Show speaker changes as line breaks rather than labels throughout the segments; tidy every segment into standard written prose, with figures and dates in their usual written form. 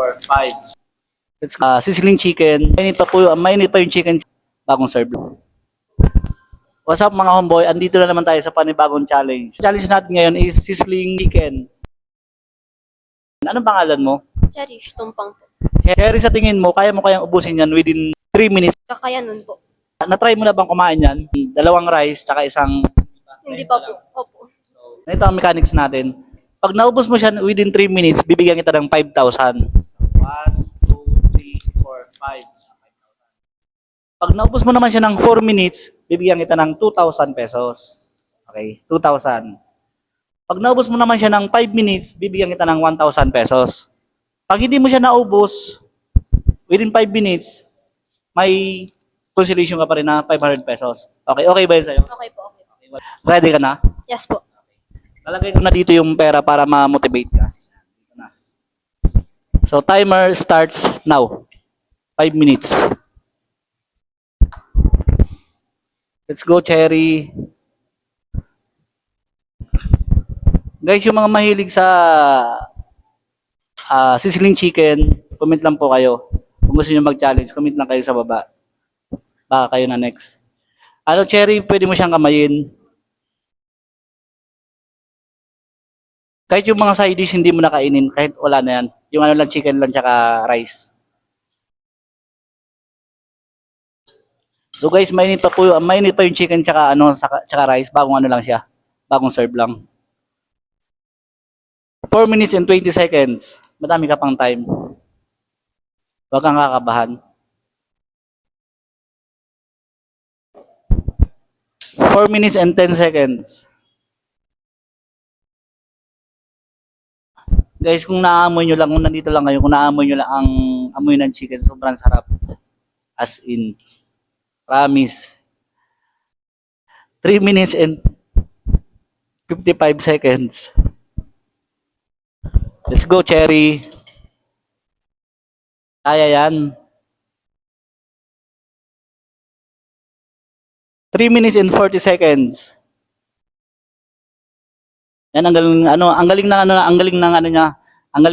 4, 5. Let's sizzling chicken. Mainit pa yung chicken bagong serve. What's up mga homeboy? Andito na naman tayo sa panibagong challenge. Challenge natin ngayon is sizzling chicken. Anong pangalan mo?
Cherish, tumpang po.
Cherry, sa tingin mo, kaya mo kayang ubusin yan within 3 minutes?
Kakayanan po.
Na-try mo na bang kumain yan? Dalawang rice, tsaka isang...
Hindi pa po. Opo.
Ito ang mechanics natin. Pag naubos mo siya within 3 minutes, bibigyan kita ng 5,000. 1, 2, 3, 4, 5. Pag naubos mo naman siya ng 4 minutes, bibigyan kita ng 2,000 pesos. Okay, 2,000. Pag naubos mo naman siya ng 5 minutes, bibigyan kita ng 1,000 pesos. Pag hindi mo siya naubos, within 5 minutes, may consolation ka pa rin na 500 pesos. Okay, okay ba yun sa'yo?
Okay po. Okay.
Ready ka na?
Yes po.
Lalagay ko na dito yung pera para ma-motivate ka. Dito na. So, timer starts now. 5 minutes. Let's go, Cherry. Guys, yung mga mahilig sa sizzling chicken, comment lang po kayo. Kung gusto niyo mag-challenge, comment lang kayo sa baba. Baka kayo na next. Ano, Cherry, pwede mo siyang kamayin. Kahit yung mga side dish hindi mo nakainin, kahit wala na yan. Yung ano lang, chicken lang tsaka rice. So guys, mainit pa yung chicken tsaka tsaka rice, bagong ano lang siya. Bagong serve lang. 4 minutes and 20 seconds. Madami ka pang time. Huwag kang kakabahan. 4 minutes and 10 seconds. Guys, kung naamoy nyo lang, kung nandito lang kayo, kung naamoy nyo lang ang amoy ng chicken, sobrang sarap. As in, promise. 3 minutes and 55 seconds. Let's go, Cherry. Kaya yan. 3 minutes and 40 seconds. Yan ang galing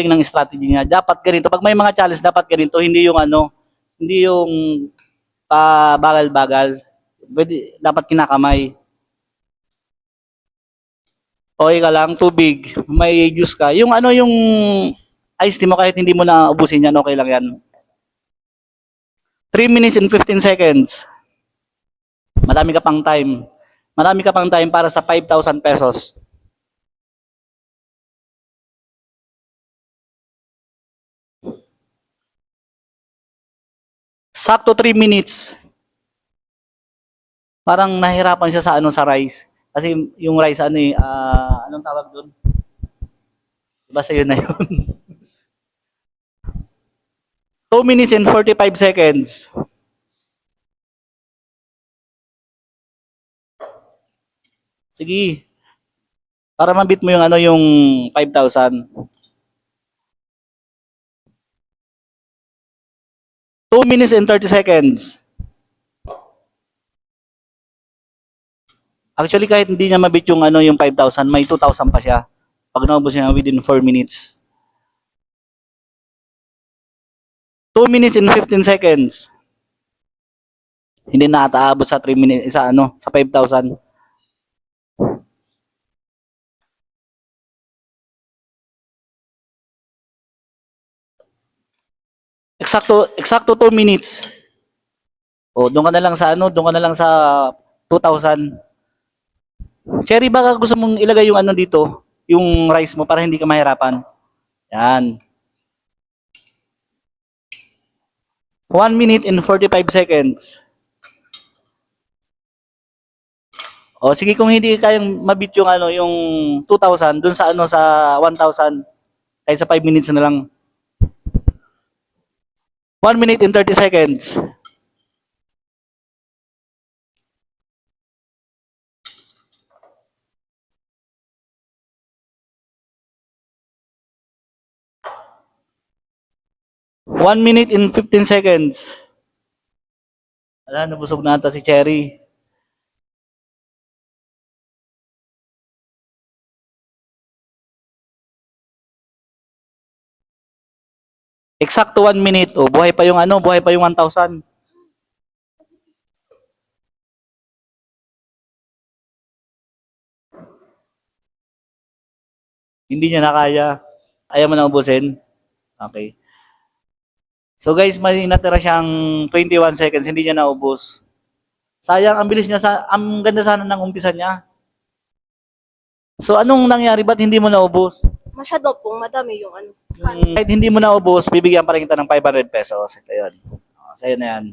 ng strategy niya. Dapat ganito. Pag may mga challenge, dapat ganito, hindi yung bagal-bagal. Dapat kinakamay. Okay ka lang, tubig, may juice ka. Yung iced tea mo kahit hindi mo na ubusin yan, okay lang yan. 3 minutes and 15 seconds. Marami ka pang time. Marami ka pang time para sa 5,000 pesos. Sakto 3 minutes. Parang nahirapan siya sa rice. Kasi yung rice anong tawag doon? Basta yun na yun. 2 minutes and 45 seconds. Sige. Para mabit mo yung 5,000. 2 minutes and 30 seconds. Actually, kahit hindi niya mabit yung 5,000, may 2,000 pa siya. Pag naubos niya within 4 minutes. 2 minutes and 15 seconds. Hindi na aabot sa 3 minutes, sa 5,000. Eksakto 2 minutes. O, doon ka na lang sa 2,000. Cherry, baka gusto mong ilagay yung dito, yung rice mo para hindi ka mahirapan. Yan. 1 minute and 45 seconds. O sige, kung hindi kayang mabit yung 2,000 dun sa sa 1,000, kahit sa 5 minutes na lang. 1 minute and 30 seconds. One minute and 15 seconds. Ala, nabusog na ata si Cherry. Eksakto 1 minute. O, buhay pa yung buhay pa yung 1,000. Hindi niya na kaya. Ayaw mo na ubusin? Okay. So guys, may natira siyang 21 seconds, hindi niya naubos. Sayang, ang bilis niya, ang ganda sana ng umpisa niya. So anong nangyari? Ba't hindi mo naubos?
Masyado po, madami yung kanin.
Kahit hindi mo naubos, bibigyan pa rin kita ng 500 pesos. Ito yun. Sa'yo na yan.